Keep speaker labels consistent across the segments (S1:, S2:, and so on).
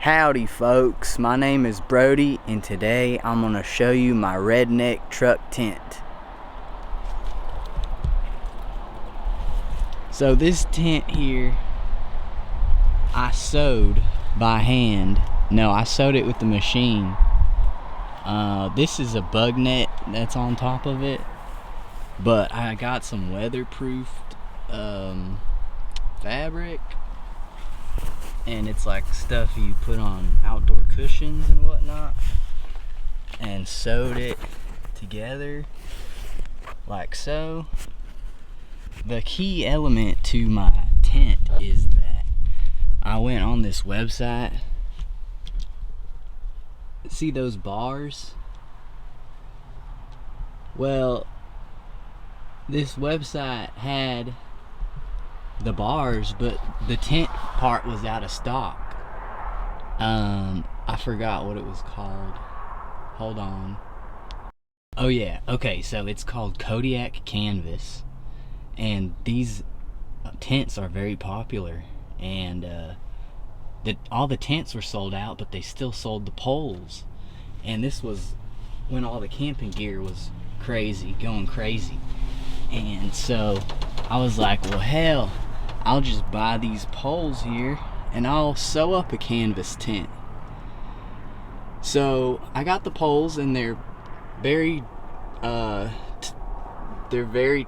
S1: Howdy folks, my name is Brody and today I'm going to show you my redneck truck tent. So this tent here, I sewed by hand. No, I sewed it with the machine. This is a bug net that's on top of it, but I got some weatherproofed fabric, and it's like stuff you put on outdoor cushions and whatnot, and sewed it together like so. The key element to my tent is that I went on this website. See those bars? Well, this website had the bars, but the tent part was out of stock. I forgot what it was called. Hold on. Oh yeah, okay, so it's called Kodiak Canvas, and these tents are very popular, and all the tents were sold out, but they still sold the poles. And this was when all the camping gear was going crazy. And so I was like, well hell, I'll just buy these poles here and I'll sew up a canvas tent. So I got the poles, and they're very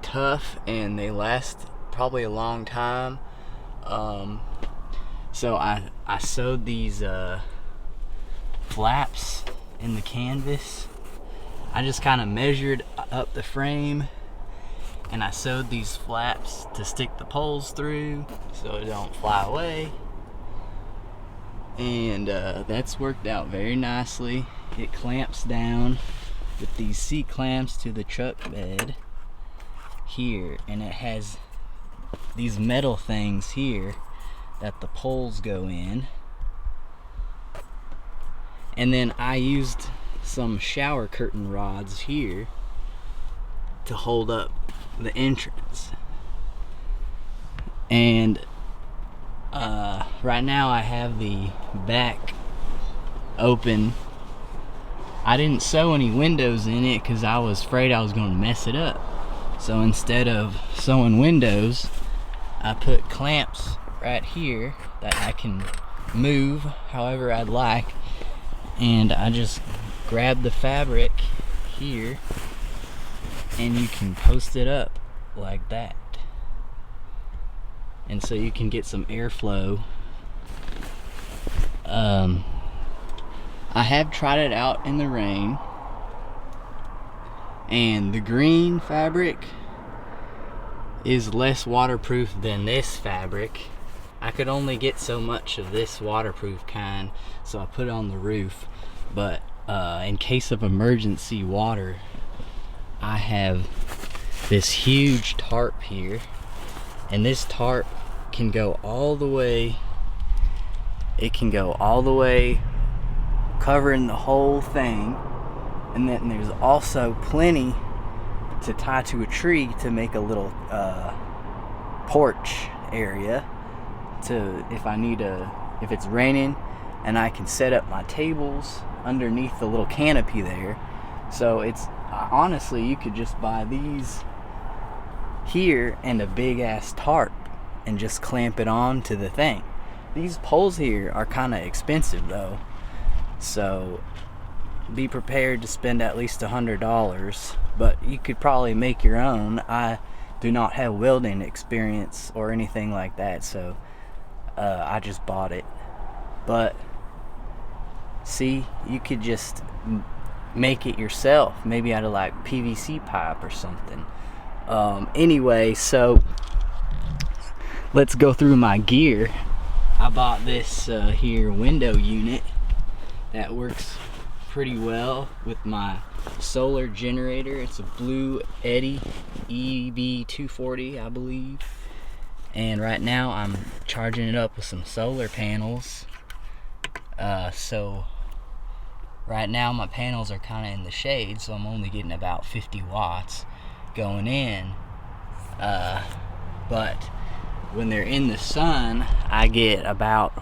S1: tough and they last probably a long time. So I sewed these flaps in the canvas. I just kind of measured up the frame, and I sewed these flaps to stick the poles through so it don't fly away. And that's worked out very nicely. It clamps down with these C-clamps to the truck bed here, and it has these metal things here that the poles go in. And then I used some shower curtain rods here to hold up the entrance. And right now I have the back open. I didn't sew any windows in it because I was afraid I was going to mess it up. So instead of sewing windows, I put clamps right here that I can move however I'd like, and I just grab the fabric here and you can post it up like that, and so you can get some airflow. I have tried it out in the rain, and the green fabric is less waterproof than this fabric. I could only get so much of this waterproof kind, so I put it on the roof. But in case of emergency water, I have this huge tarp here, and this tarp can go all the way. It can go all the way, covering the whole thing. And then there's also plenty to tie to a tree to make a little porch area to, if it's raining, and I can set up my tables underneath the little canopy there. So it's honestly, you could just buy these here and a big ass tarp and just clamp it on to the thing. These poles here are kind of expensive though, so be prepared to spend at least $100, but you could probably make your own. I do not have welding experience or anything like that, so I just bought it. But see, you could just make it yourself, maybe out of like PVC pipe or something. Anyway, so let's go through my gear. I bought this here window unit that works pretty well with my solar generator. It's a Blue Eddy EV240, I believe. And right now I'm charging it up with some solar panels. So right now my panels are kind of in the shade, so I'm only getting about 50 watts going in. But when they're in the sun, I get about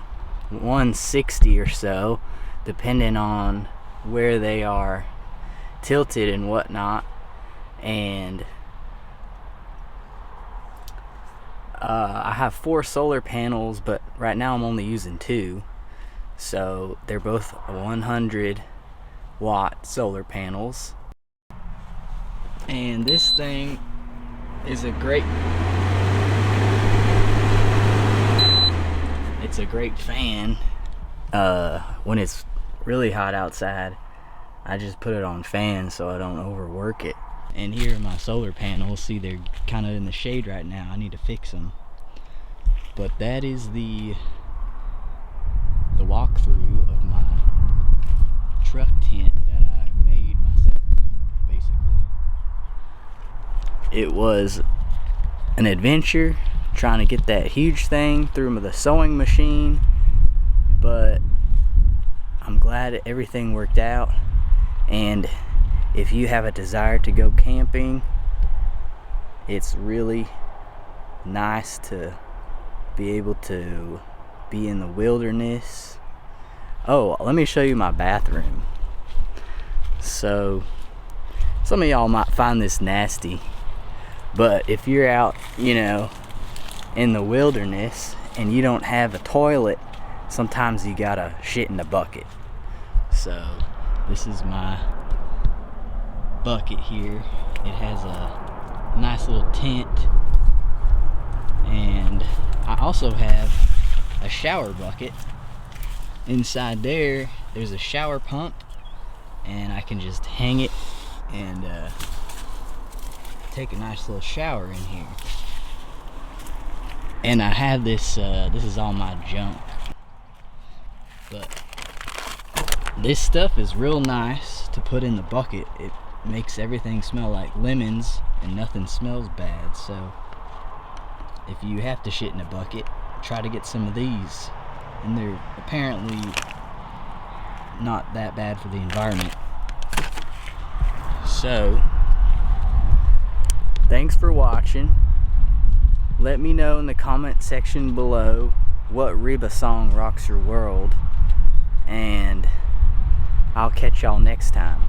S1: 160 or so, depending on where they are tilted and whatnot. And I have 4 solar panels, but right now I'm only using 2, so they're both 100 watt solar panels. And this thing is a great fan. When it's really hot outside, I just put it on fan so I don't overwork it. And here are my solar panels. See, they're kind of in the shade right now. I need to fix them. But that is the walkthrough of my truck tent that I made myself, basically. It was an adventure trying to get that huge thing through the sewing machine, but I'm glad everything worked out. And if you have a desire to go camping, it's really nice to be able to be in the wilderness. Oh, let me show you my bathroom. So some of y'all might find this nasty, but if you're out, you know, in the wilderness and you don't have a toilet, sometimes you gotta shit in a bucket. So this is my bucket here. It has a nice little tent, and I also have a shower bucket. Inside there, there's a shower pump, and I can just hang it and take a nice little shower in here. And I have this, this is all my junk, but this stuff is real nice to put in the bucket. It makes everything smell like lemons and nothing smells bad. So if you have to shit in a bucket, try to get some of these, and they're apparently not that bad for the environment. So thanks for watching. Let me know in the comment section below what Reba song rocks your world, and I'll catch y'all next time.